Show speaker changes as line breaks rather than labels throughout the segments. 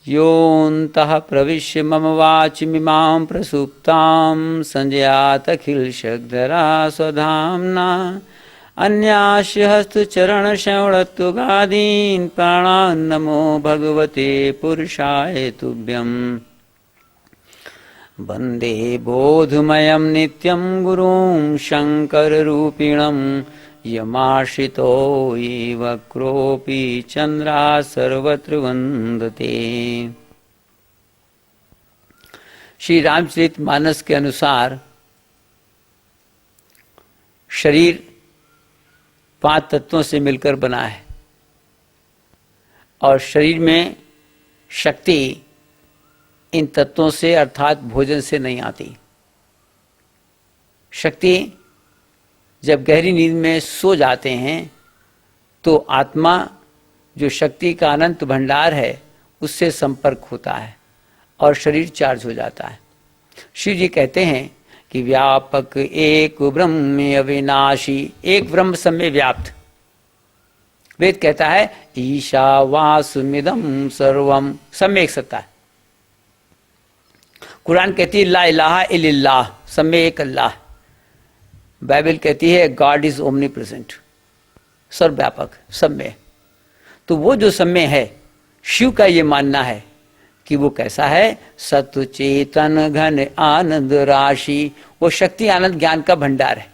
योऽन्तः प्रविश्य मम वाचमिमां प्रसुप्तां संजयातखिलशक्तिधरा स्वधाम्ना अन्यास्य हस्तचरणश्रवणत्वगादीन् प्राणान् नमो भगवते पुरुषाय तुभ्यम् वन्दे बोधमयं नित्यं गुरुं शङ्कररूपिणं यमाश्रितो ये वक्रोऽपि चन्द्राः सर्वत्र वन्दते। श्री रामचरितमानस के अनुसार शरीर 5 तत्वों से मिलकर बना है और शरीर में शक्ति इन तत्वों से अर्थात भोजन से नहीं आती। शक्ति जब गहरी नींद में सो जाते हैं तो आत्मा जो शक्ति का अनंत भंडार है उससे संपर्क होता है और शरीर चार्ज हो जाता है। शिव जी कहते हैं कि व्यापक एक ब्रह्म अविनाशी, एक ब्रह्म सब में व्याप्त। वेद कहता है ईशावास्मिदं सर्वम, सब में एक सत्ता है। कुरान कहती है ला इलाहा इल्लल्लाह, सब में एक अल्लाह। बाइबल कहती है गॉड इज ओमनी प्रेजेंट, सर्वव्यापक, सब में। तो वो जो सब में है, शिव का ये मानना है कि वो कैसा है, सत्व चेतन घन आनंद राशि, वो शक्ति आनंद ज्ञान का भंडार है।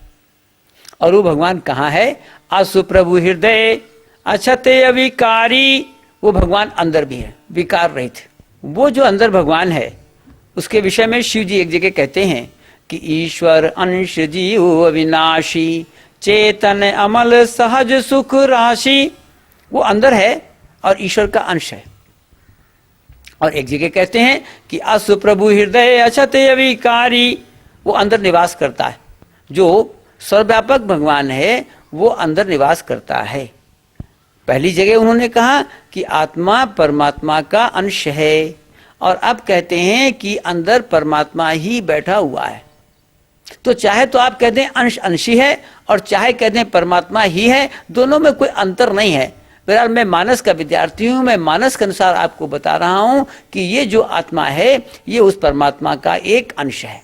और वो भगवान कहाँ है, आसु प्रभु हृदय अछते अविकारी, वो भगवान अंदर भी है, विकार रहित। वो जो अंदर भगवान है उसके विषय में शिव जी एक जगह कहते हैं कि ईश्वर अंश जीव अविनाशी चेतन अमल सहज सुख राशि, वो अंदर है और ईश्वर का अंश है। और एक जगह कहते हैं कि असु प्रभु हृदय अछते अविकारी, वो अंदर निवास करता है। जो सर्वव्यापक भगवान है वो अंदर निवास करता है। पहली जगह उन्होंने कहा कि आत्मा परमात्मा का अंश है और अब कहते हैं कि अंदर परमात्मा ही बैठा हुआ है। तो चाहे तो आप कह दें अंश अंशी है और चाहे कह दें परमात्मा ही है, दोनों में कोई अंतर नहीं है। बहरहाल मैं मानस का विद्यार्थी हूँ, मैं मानस के अनुसार आपको बता रहा हूँ कि ये जो आत्मा है ये उस परमात्मा का एक अंश है।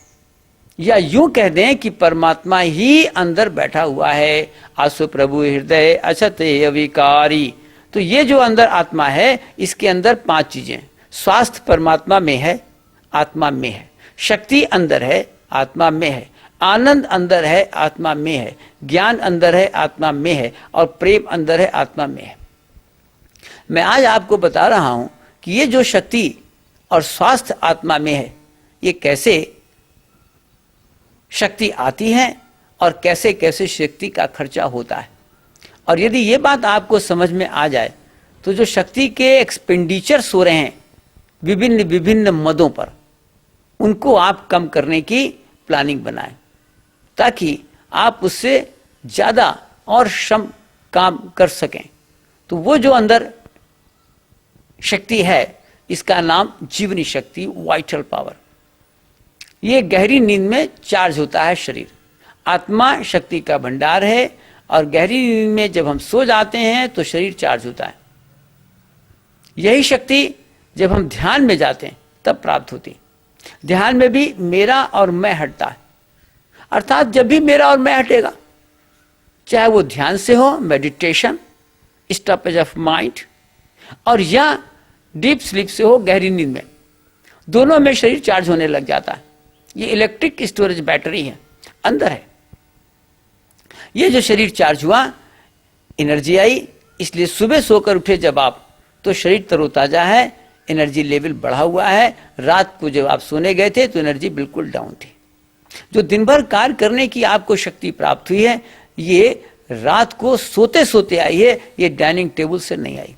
या यूं कह दें कि परमात्मा ही अंदर बैठा हुआ है। आसु प्रभु हृदय अछते अविकारी, तो ये जो अंदर आत्मा है इसके अंदर 5 चीजें। स्वास्थ्य परमात्मा में है, आत्मा में है। शक्ति अंदर है, आत्मा में है। आनंद अंदर है, आत्मा में है। ज्ञान अंदर है, आत्मा में है। और प्रेम अंदर है, आत्मा में है। मैं आज आपको बता रहा हूं कि ये जो शक्ति और स्वास्थ्य आत्मा में है, ये कैसे शक्ति आती है और कैसे कैसे शक्ति का खर्चा होता है। और यदि ये बात आपको समझ में आ जाए तो जो शक्ति के एक्सपेंडिचर्स हो रहे हैं विभिन्न विभिन्न मदों पर, उनको आप कम करने की प्लानिंग बनाएं ताकि आप उससे ज्यादा और श्रम काम कर सकें। तो वो जो अंदर शक्ति है इसका नाम जीवनी शक्ति, वाइटल पावर। ये गहरी नींद में चार्ज होता है शरीर। आत्मा शक्ति का भंडार है और गहरी नींद में जब हम सो जाते हैं तो शरीर चार्ज होता है। यही शक्ति जब हम ध्यान में जाते हैं तब प्राप्त होती। ध्यान में भी मेरा और मैं हटता है, अर्थात जब भी मेरा और मैं हटेगा, चाहे वो ध्यान से हो, मेडिटेशन, स्टॉपेज ऑफ माइंड, और या डीप स्लीप से हो, गहरी नींद में, दोनों में शरीर चार्ज होने लग जाता है। ये इलेक्ट्रिक स्टोरेज बैटरी है, अंदर है। ये जो शरीर चार्ज हुआ, एनर्जी आई, इसलिए सुबह सोकर उठे जब आप तो शरीर तरोताजा है, एनर्जी लेवल बढ़ा हुआ है। रात को जब आप सोने गए थे तो एनर्जी बिल्कुल डाउन थी। जो दिन भर कार्य करने की आपको शक्ति प्राप्त हुई है, ये रात को सोते सोते आई है, ये डाइनिंग टेबल से नहीं आई।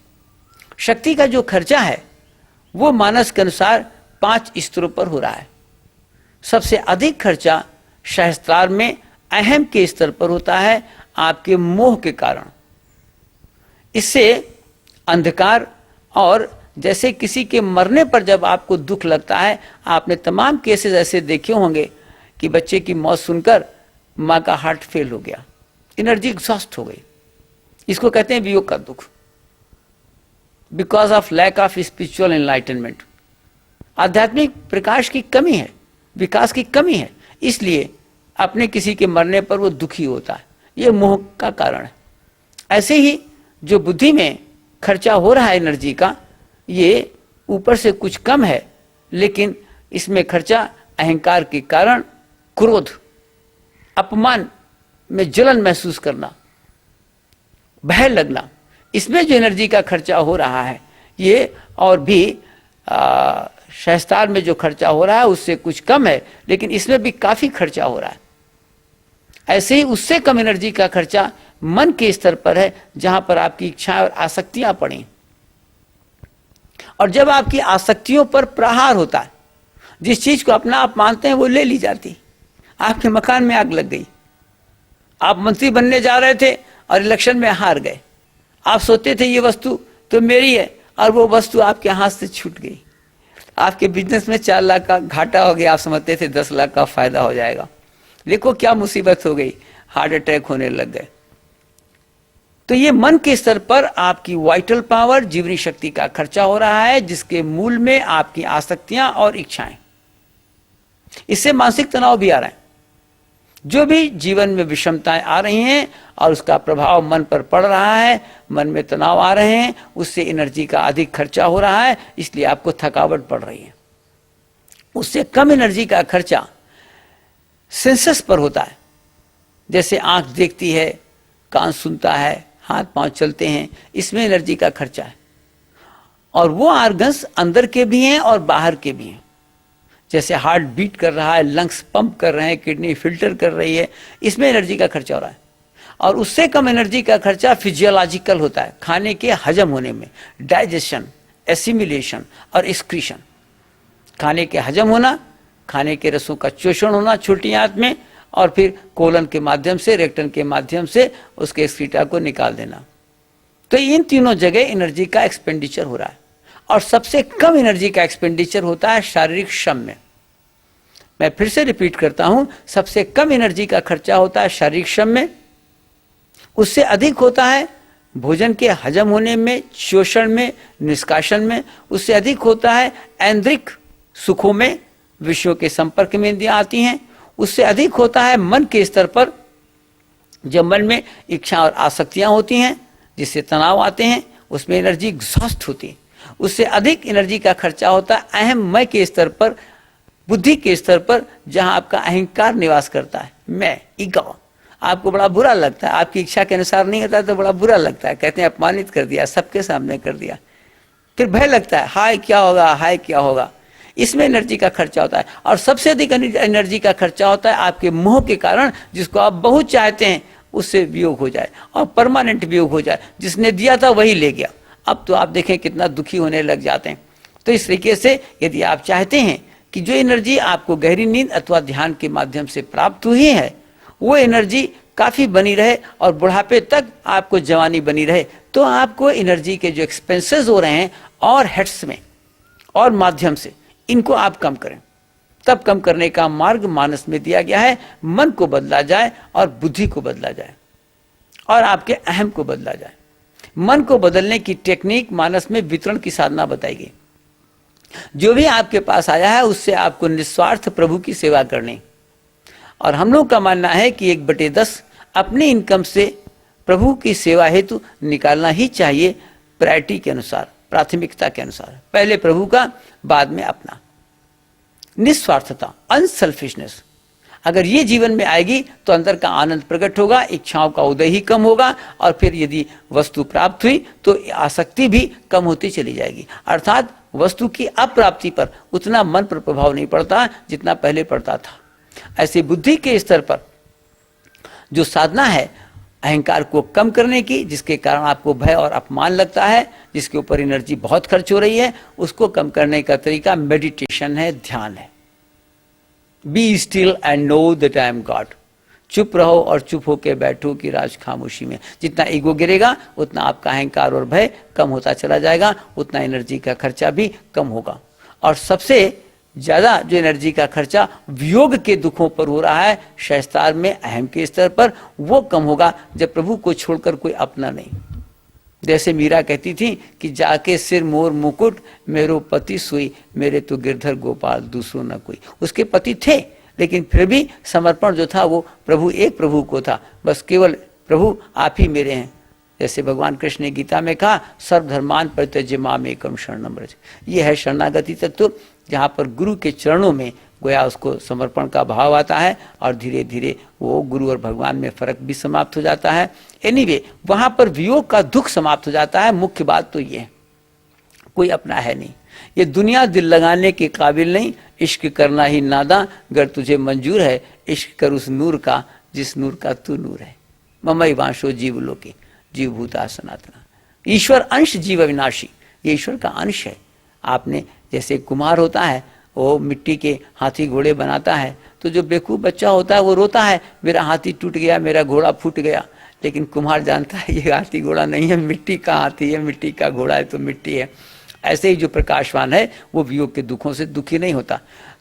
शक्ति का जो खर्चा है वो मानस के अनुसार 5 स्तरों पर हो रहा है। सबसे अधिक खर्चा सहस्त्रार में अहम के स्तर पर होता है, आपके मोह के कारण। इससे अंधकार, और जैसे किसी के मरने पर जब आपको दुख लगता है, आपने तमाम केसेस ऐसे देखे होंगे कि बच्चे की मौत सुनकर माँ का हार्ट फेल हो गया, एनर्जी एग्जॉस्ट हो गई। इसको कहते हैं वियोग का दुख। Because of lack of spiritual enlightenment. आध्यात्मिक प्रकाश की कमी है, विकास की कमी है, इसलिए अपने किसी के मरने पर वो दुखी होता है। ये मोह का कारण है। ऐसे ही जो बुद्धि में खर्चा हो रहा है एनर्जी का, ये ऊपर से कुछ कम है, लेकिन इसमें खर्चा अहंकार के कारण, क्रोध, अपमान में जलन महसूस करना, भय लगना, इसमें जो एनर्जी का खर्चा हो रहा है ये, और भी सहस्त्रार में जो खर्चा हो रहा है उससे कुछ कम है, लेकिन इसमें भी काफी खर्चा हो रहा है। ऐसे ही उससे कम एनर्जी का खर्चा मन के स्तर पर है, जहां पर आपकी इच्छाएं और आसक्तियां पड़ी। और जब आपकी आसक्तियों पर प्रहार होता है, जिस चीज को अपना आप मानते हैं वो ले ली जाती। आपके मकान में आग लग गई, आप मंत्री बनने जा रहे थे और इलेक्शन में हार गए। आप सोचते थे ये वस्तु तो मेरी है, और वो वस्तु आपके हाथ से छूट गई। आपके बिजनेस में 4 लाख का घाटा हो गया, आप समझते थे 10 लाख का फायदा हो जाएगा। देखो क्या मुसीबत हो गई, हार्ट अटैक होने लग गए। तो ये मन के स्तर पर आपकी वाइटल पावर, जीवनी शक्ति का खर्चा हो रहा है, जिसके मूल में आपकी आसक्तियां और इच्छाएं। इससे मानसिक तनाव भी आ रहा है। जो भी जीवन में विषमताएं आ रही हैं और उसका प्रभाव मन पर पड़ रहा है, मन में तनाव आ रहे हैं, उससे एनर्जी का अधिक खर्चा हो रहा है, इसलिए आपको थकावट पड़ रही है। उससे कम एनर्जी का खर्चा सेंसस पर होता है, जैसे आंख देखती है, कान सुनता है, हाथ पांव चलते हैं, इसमें एनर्जी का खर्चा है। और वो आर्गन्स अंदर के भी हैं और बाहर के भी हैं, जैसे हार्ट बीट कर रहा है, लंग्स पंप कर रहे हैं, किडनी फिल्टर कर रही है, इसमें एनर्जी का खर्चा हो रहा है। और उससे कम एनर्जी का खर्चा फिजियोलॉजिकल होता है, खाने के हजम होने में, डाइजेशन, एसिमिलेशन और एक्सक्रीशन। खाने के हजम होना, खाने के रसों का शोषण होना छोटी आंत में, और फिर कोलन के माध्यम से, रेक्टन के माध्यम से उसके एक्सक्रीटा को निकाल देना। तो इन तीनों जगह एनर्जी का एक्सपेंडिचर हो रहा है। और सबसे कम एनर्जी का एक्सपेंडिचर होता है शारीरिक श्रम में। मैं फिर से रिपीट करता हूं, सबसे कम एनर्जी का खर्चा होता है शारीरिक श्रम में, उससे अधिक होता है भोजन के हजम होने में, शोषण में, निष्कासन में, उससे अधिक होता है ऐन्द्रिक सुखों में, विषयों के संपर्क में इंद्रियां आती हैं, उससे अधिक होता है मन के स्तर पर, जब मन में इच्छा और आसक्तियां होती हैं जिससे तनाव आते हैं, उसमें एनर्जी एग्जॉस्ट होती है। उससे अधिक एनर्जी का खर्चा होता है अहम मैं के स्तर पर, बुद्धि के स्तर पर, जहां आपका अहंकार निवास करता है। मैं, ईगो, आपको बड़ा बुरा लगता है, आपकी इच्छा के अनुसार नहीं होता तो बड़ा बुरा लगता है, कहते हैं अपमानित कर दिया, सबके सामने कर दिया। फिर भय लगता है, हाय क्या होगा, हाय क्या होगा, इसमें एनर्जी का खर्चा होता है। और सबसे अधिक एनर्जी का खर्चा होता है आपके मोह के कारण, जिसको आप बहुत चाहते हैं उससे वियोग हो जाए और परमानेंट वियोग हो जाए, जिसने दिया था वही ले गया। अब तो आप देखें कितना दुखी होने लग जाते हैं। तो इस तरीके से यदि आप चाहते हैं कि जो एनर्जी आपको गहरी नींद अथवा ध्यान के माध्यम से प्राप्त हुई है, वो एनर्जी काफी बनी रहे और बुढ़ापे तक आपको जवानी बनी रहे, तो आपको एनर्जी के जो एक्सपेंसेस हो रहे हैं और हेड्स में और माध्यम से, इनको आप कम करें। तब कम करने का मार्ग मानस में दिया गया है। मन को बदला जाए और बुद्धि को बदला जाए और आपके अहम को बदला जाए। मन को बदलने की टेक्निक मानस में वितरण की साधना बताई गई। जो भी आपके पास आया है उससे आपको निस्वार्थ प्रभु की सेवा करनी। और हम लोग का मानना है कि 1/10 अपनी इनकम से प्रभु की सेवा हेतु निकालना ही चाहिए, प्रायोरिटी के अनुसार, प्राथमिकता के अनुसार। पहले प्रभु का, बाद में अपना। निस्वार्थता, अनसेल्फिशनेस, अगर ये जीवन में आएगी तो अंदर का आनंद प्रकट होगा, इच्छाओं का उदय ही कम होगा, और फिर यदि वस्तु प्राप्त हुई तो आसक्ति भी कम होती चली जाएगी। अर्थात वस्तु की अप्राप्ति पर उतना मन पर प्रभाव नहीं पड़ता जितना पहले पड़ता था। ऐसे बुद्धि के स्तर पर जो साधना है अहंकार को कम करने की, जिसके कारण आपको भय और अपमान लगता है, जिसके ऊपर एनर्जी बहुत खर्च हो रही है, उसको कम करने का तरीका मेडिटेशन है, ध्यान है। Be still and know that I am God. चुप रहो और चुप होके बैठो कि राज खामोशी में। जितना ईगो गिरेगा उतना आपका अहंकार और भय कम होता चला जाएगा, उतना एनर्जी का खर्चा भी कम होगा। और सबसे ज्यादा जो एनर्जी का खर्चा वियोग के दुखों पर हो रहा है, सहस्त्रार में अहम के स्तर पर, वो कम होगा जब प्रभु को छोड़कर कोई अपना नहीं। जैसे मीरा कहती थी कि जाके सिर मोर मुकुट मेरो पति सोई, मेरे तो गिरधर गोपाल दूसरो न कोई। उसके पति थे, लेकिन फिर भी समर्पण जो था वो प्रभु, एक प्रभु को था, बस केवल प्रभु आप ही मेरे हैं। जैसे भगवान कृष्ण ने गीता में कहा, सर्वधर्मान परित्यज्य माम एकम शरणम व्रज। ये है शरणागति तत्व, जहाँ पर गुरु के चरणों में गोया उसको समर्पण का भाव आता है और धीरे धीरे वो गुरु और भगवान में फर्क भी समाप्त हो जाता है। एनीवे, वहाँ पर वियोग का दुख समाप्त हो जाता है। मुख्य बात तो ये है, कोई अपना है नहीं, ये दुनिया दिल लगाने के काबिल नहीं, इश्क करना ही नादा, अगर तुझे मंजूर है इश्क कर उस नूर का जिस नूर का तू नूर है। ममई वांशो जीव लोके जीव भूता सनातना। ईश्वर अंश जीव अविनाशी, ये ईश्वर का अंश है। आपने जैसे कुम्हार होता है, वो मिट्टी के हाथी घोड़े बनाता है, तो जो बेवकूफ़ बच्चा होता है वो रोता है, मेरा हाथी टूट गया, मेरा घोड़ा फूट गया। लेकिन कुम्हार जानता है ये हाथी घोड़ा नहीं है, मिट्टी का हाथी है, मिट्टी का घोड़ा है तो मिट्टी है। ऐसे ही जो प्रकाशवान है वो वियोग के दुखों से दुखी नहीं होता।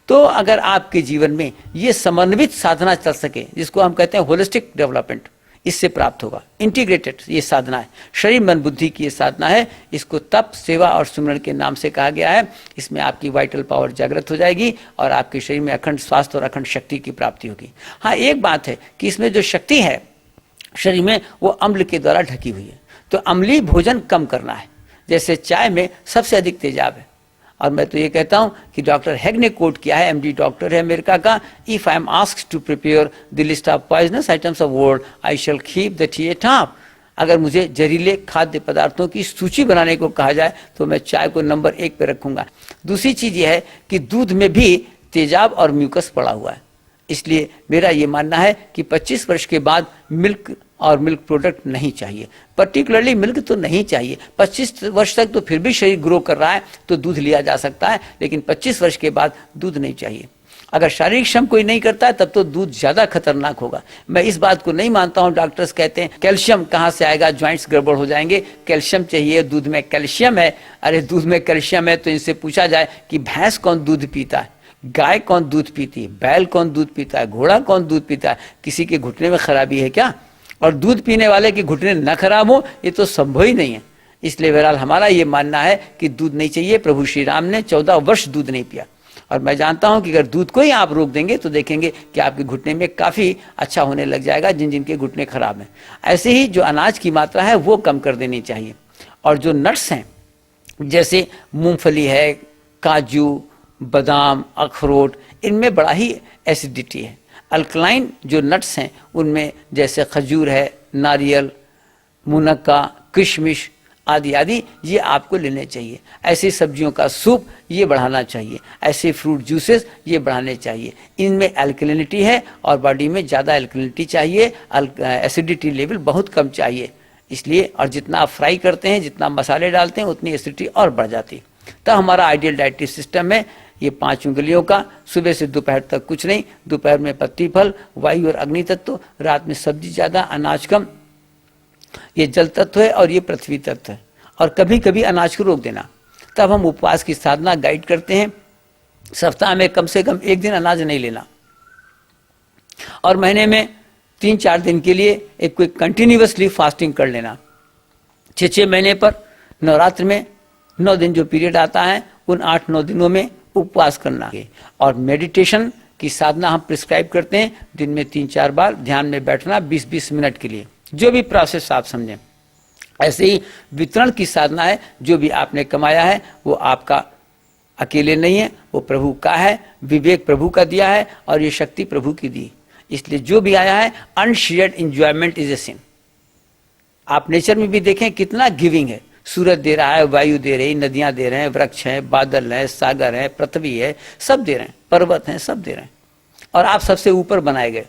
तो अगर आपके जीवन में ये समन्वित साधना चल सके, जिसको हम कहते हैं होलिस्टिक डेवलपमेंट, इससे प्राप्त होगा। इंटीग्रेटेड ये साधना है, शरीर मन बुद्धि की ये साधना है। इसको तप, सेवा और सुमरण के नाम से कहा गया है। इसमें आपकी वाइटल पावर जागृत हो जाएगी और आपके शरीर में अखंड स्वास्थ्य और अखंड शक्ति की प्राप्ति होगी। हाँ, एक बात है कि इसमें जो शक्ति है शरीर में, वो अम्ल के द्वारा ढकी हुई है। तो अम्लीय भोजन कम करना है। जैसे चाय में सबसे अधिक तेजाब है, और मैं तो ये कहता हूँ कि डॉक्टर हेग ने कोट किया है, एमडी डॉक्टर है अमेरिका का, if I am asked to prepare the list of poisonous items of world I shall keep the tea at top. अगर मुझे जहरीले खाद्य पदार्थों की सूची बनाने को कहा जाए तो मैं चाय को नंबर 1 पे रखूंगा। दूसरी चीज यह है कि दूध में भी तेजाब और म्यूकस पड़ा हुआ है, इसलिए मेरा ये मानना है कि 25 वर्ष के बाद मिल्क और मिल्क प्रोडक्ट नहीं चाहिए, पर्टिकुलरली मिल्क तो नहीं चाहिए। 25 वर्ष तक तो फिर भी शरीर ग्रो कर रहा है तो दूध लिया जा सकता है, लेकिन 25 वर्ष के बाद दूध नहीं चाहिए। अगर शारीरिक श्रम कोई नहीं करता है तब तो दूध ज्यादा खतरनाक होगा। मैं इस बात को नहीं मानता हूँ, डॉक्टर्स कहते हैं कैल्शियम कहाँ से आएगा, ज्वाइंट्स गड़बड़ हो जाएंगे, कैल्शियम चाहिए, दूध में कैल्शियम है। अरे दूध में कैल्शियम है तो इनसे पूछा जाए कि भैंस कौन दूध पीता है, गाय कौन दूध पीती है, बैल कौन दूध पीता है, घोड़ा कौन दूध पीता है? किसी के घुटने में खराबी है क्या? और दूध पीने वाले के घुटने न खराब हो, ये तो संभव ही नहीं है। इसलिए बहरहाल हमारा ये मानना है कि दूध नहीं चाहिए। प्रभु श्री राम ने 14 वर्ष दूध नहीं पिया, और मैं जानता हूं कि अगर दूध को ही आप रोक देंगे तो देखेंगे कि आपके घुटने में काफी अच्छा होने लग जाएगा, जिन जिनके घुटने खराब हैं। ऐसे ही जो अनाज की मात्रा है वो कम कर देनी चाहिए। और जो नट्स हैं जैसे मूंगफली है, काजू, बादाम, अखरोट, इनमें बड़ा ही एसिडिटी है। अल्कलाइन जो नट्स हैं उनमें जैसे खजूर है, नारियल, मुनक्का, किशमिश आदि आदि, ये आपको लेने चाहिए। ऐसी सब्जियों का सूप ये बढ़ाना चाहिए, ऐसे फ्रूट जूसेस ये बढ़ाने चाहिए। इनमें एल्कलिनिटी है और बॉडी में ज़्यादा एल्कलिनिटी चाहिए, एसिडिटी लेवल बहुत कम चाहिए। इसलिए और जितना आप फ्राई करते हैं, जितना मसाले डालते हैं, उतनी एसिडिटी और बढ़ जाती है। तब हमारा आइडियल डाइटरी सिस्टम है ये 5 उंगलियों का, सुबह से दोपहर तक कुछ नहीं, दोपहर में पत्ती फल, वायु और अग्नि तत्व, रात में सब्जी ज़्यादा, अनाज कम। ये जल तत्व है और ये पृथ्वी तत्व है। और कभी कभी अनाज को रोक देना। तब हम उपवास की साधना गाइड करते हैं, सप्ताह में कम से कम 1 दिन अनाज नहीं लेना, और महीने में 3-4 दिन के लिए एक कोई कंटिन्यूअसली फास्टिंग कर लेना। 6 महीने पर नवरात्र में 9 दिन जो पीरियड आता है, उन 8-9 दिनों में उपवास करना है। और मेडिटेशन की साधना हम प्रिस्क्राइब करते हैं, दिन में 3-4 बार ध्यान में बैठना 20-20 मिनट के लिए, जो भी प्रोसेस आप समझें। ऐसे ही वितरण की साधना है, जो भी आपने कमाया है वो आपका अकेले नहीं है, वो प्रभु का है, विवेक प्रभु का दिया है और ये शक्ति प्रभु की दी। इसलिए जो भी आया है, अनशेयर्ड एंजॉयमेंट इज ए सिन। आप नेचर में भी देखें कितना गिविंग है, सूरज दे रहा है, वायु दे रही, नदियां दे रहे हैं, वृक्ष हैं, बादल हैं, सागर हैं, पृथ्वी है, सब दे रहे हैं, पर्वत हैं, सब दे रहे हैं, और आप सबसे ऊपर बनाए गए।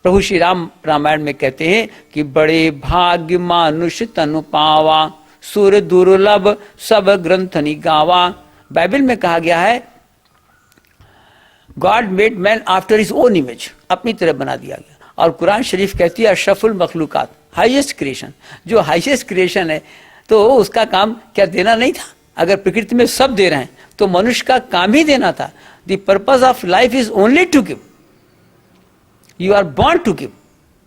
प्रभु श्री राम रामायण में कहते हैं कि बड़े भाग्य मानुष तनु पावा, सुर दुर्लभ सब ग्रंथनि गावा। बाइबल में कहा गया है God made man after his own image, अपनी तरह बना दिया गया। और कुरान शरीफ कहती है अशरफुल मखलूकात, हाईएस्ट क्रिएशन। जो हाईएस्ट क्रिएशन है तो उसका काम क्या देना नहीं था? अगर प्रकृति में सब दे रहे हैं तो मनुष्य का काम ही देना था। The purpose of life is only to give, you are born to give,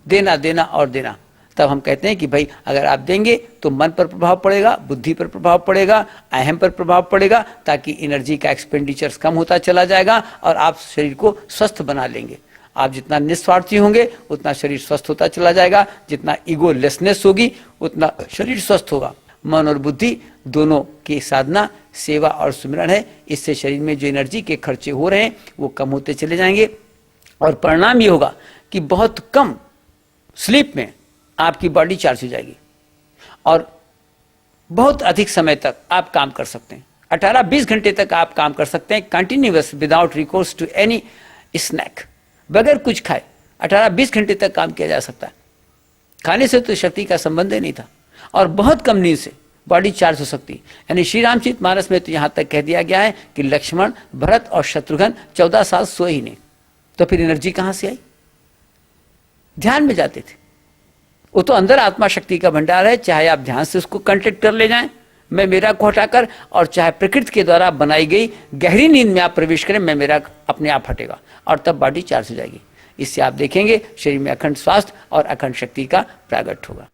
देना देना और देना। तब हम कहते हैं कि भाई अगर आप देंगे तो मन पर प्रभाव पड़ेगा, बुद्धि पर प्रभाव पड़ेगा, अहम पर प्रभाव पड़ेगा, ताकि एनर्जी का एक्सपेंडिचर्स कम होता चला जाएगा और आप शरीर को स्वस्थ बना लेंगे। आप जितना निस्वार्थी होंगे उतना शरीर स्वस्थ होता चला जाएगा, जितना ईगो लेसनेस होगी उतना शरीर स्वस्थ होगा। मन और बुद्धि दोनों की साधना सेवा और सुमिरन है। इससे शरीर में जो एनर्जी के खर्चे हो रहे हैं वो कम होते चले जाएंगे और परिणाम ये होगा कि बहुत कम स्लीप में आपकी बॉडी चार्ज हो जाएगी और बहुत अधिक समय तक आप काम कर सकते हैं। 18-20 घंटे तक आप काम कर सकते हैं continuous without recourse to any snack. बगैर कुछ खाए 18-20 घंटे तक काम किया जा सकता है। खाने से तो शक्ति का संबंध ही नहीं था और बहुत कम नींद से बॉडी चार्ज हो सकती है। यानी श्री रामचरितमानस में तो यहाँ तक कह दिया गया है कि लक्ष्मण, भरत और शत्रुघ्न 14 साल सोए ही नहीं, तो फिर एनर्जी कहाँ से आई? ध्यान में जाते थे। वो तो अंदर आत्मा शक्ति का भंडार है, चाहे आप ध्यान से उसको कंटेक्ट कर ले जाएं, मैं मेरा को हटाकर, और चाहे प्रकृति के द्वारा बनाई गई गहरी नींद में आप प्रवेश करें, मैं मेरा अपने आप हटेगा और तब बॉडी चार्ज हो जाएगी। इससे आप देखेंगे शरीर में अखंड स्वास्थ्य और अखंड शक्ति का प्रागट्य होगा।